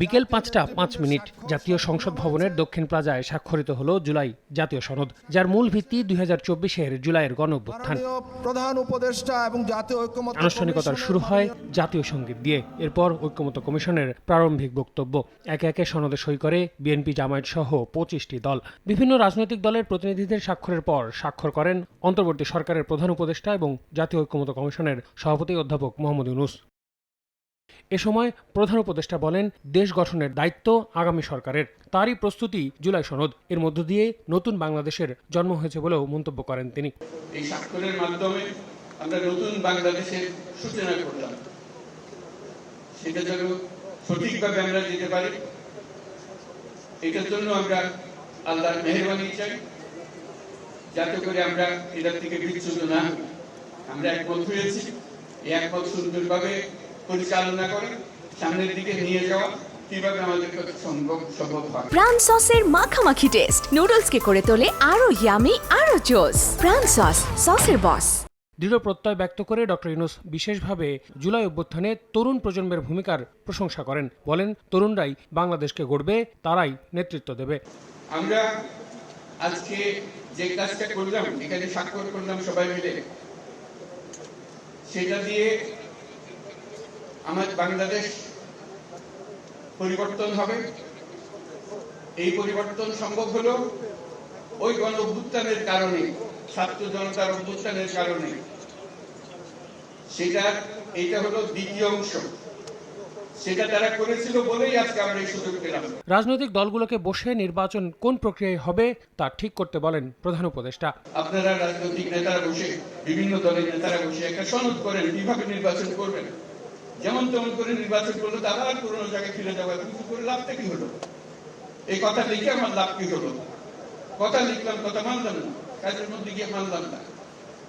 বিকেল ৫টা ৫ মিনিট জাতীয় সংসদ ভবনের দক্ষিণ প্লাজায় স্বাক্ষরিত হলো জুলাই জাতীয় সনদ, যার মূল ভিত্তি ২০২৪-এর জুলাইয়ের গণঅভ্যুত্থান। প্রধান উপদেষ্টা এবং জাতীয় ঐক্যমত্য আনুষ্ঠানিকতা শুরু হয় জাতীয় সঙ্গীত দিয়ে। এরপর ঐক্যমত্য কমিশনের প্রারম্ভিক বক্তব্য। একে একে সনদে সই করে বিএনপি, জামায়াত সহ ২৫টি দল। বিভিন্ন রাজনৈতিক দলের প্রতিনিধিদের স্বাক্ষরের পর স্বাক্ষর করেন অন্তর্বর্তী সরকারের প্রধান উপদেষ্টা এবং জাতীয় ঐক্যমত্য কমিশনের সভাপতি অধ্যাপক মোহাম্মদ ইউনূস। এ সময় প্রধান উপদেষ্টা বলেন, দেশ গঠনের দায়িত্ব আগামী সরকারের। তারই প্রস্তুতি জুলাই সনদ। এর মধ্য দিয়ে নতুন বাংলাদেশের জন্ম হয়েছে বলেও মন্তব্য করেন তিনি। এই স্বাক্ষরের মাধ্যমে আমরা নতুন বাংলাদেশের সূচনা করলাম। সেটা যেন সঠিকভাবে আমরা যেতে পারি, এটার জন্য আমরা আল্লাহর মেহেরবানি চাই, যাতে করে আমরা এটার থেকে বিচ্যুত না হই। আমরা একমত হয়েছি, এই একমত সুন্দরভাবে পরিচালনা করে সামনের দিকে নিয়ে যাওয়া কিভাবে আমাদের কাছে সম্ভব হয়। প্রাণ সসের মাখামাখি টেস্ট নুডলসকে করে তোলে আরো ইয়ামি, আরো জোস। প্রাণ সস, সসের বস। দৃঢ় প্রত্যয় ব্যক্ত করে ডক্টর ইউনূস বিশেষভাবে জুলাই অভ্যুত্থানে তরুণ প্রজন্মের ভূমিকার প্রশংসা করেন। বলেন, তরুণরাই বাংলাদেশকে গড়বে, তারাই নেতৃত্ব দেবে। আমরা আজকে যে কাজটা করলাম, এখানে স্বাক্ষর করলাম সবাই মিলে, সেটা দিয়ে আমাদের বাংলাদেশ পরিবর্তন হবে। এই পরিবর্তন সম্ভব হলো ওই গণ অভ্যুত্থানের কারণে, ছাত্র জনতার অভ্যুত্থানের কারণে। এইটা হলো দ্বিতীয় অংশ। সেটা তারা করেছিল বলেই আজকে আমরা এই সুযোগ পেলাম। রাজনৈতিক দলগুলোকে বসে নির্বাচন কোন প্রক্রিয়ায় হবে তা ঠিক করতে বলেন প্রধান উপদেষ্টা। আপনারা রাজনৈতিক নেতারা বসে, বিভিন্ন দলের নেতারা বসে একটা সনদ করেন কিভাবে নির্বাচন করবেন। যেমন তেমন করে নির্বাচন করলে তারা আর পুরোনো জায়গায় ফিরে যাওয়া, কিছু করে লাভটা কি হলো? এই কথা লিখে আমার লাভ কি হলো? কথা লিখলাম, কথা মানলাম না, কাজের মধ্যে গিয়ে মানলাম না।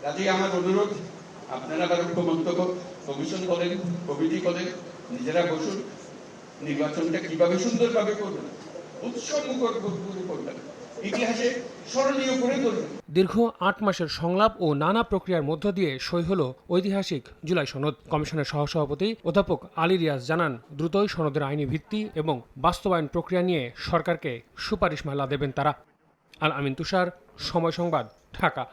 কাজেই আমার অনুরোধ, আপনারা আবার ঐক্যমত্য কমিশন বলেন, কমিটি বলেন, নিজেরা বসুন, নির্বাচনটা কিভাবে সুন্দরভাবে করবেন, উৎসবমুখর করবেন, ইতিহাসে স্মরণীয় করে তুলবেন। দীর্ঘ ৮ মাসের সংলাপ ও নানা প্রক্রিয়ার মধ্য দিয়ে সই হলো ঐতিহাসিক জুলাই সনদ। কমিশনের সহসভাপতি অধ্যাপক আলী রিয়াজ জানান, দ্রুতই সনদের আইনি ভিত্তি এবং বাস্তবায়ন প্রক্রিয়া নিয়ে সরকারকে সুপারিশমালা দেবেন তারা। আল আমিন তুষার, সময় সংবাদ, ঢাকা।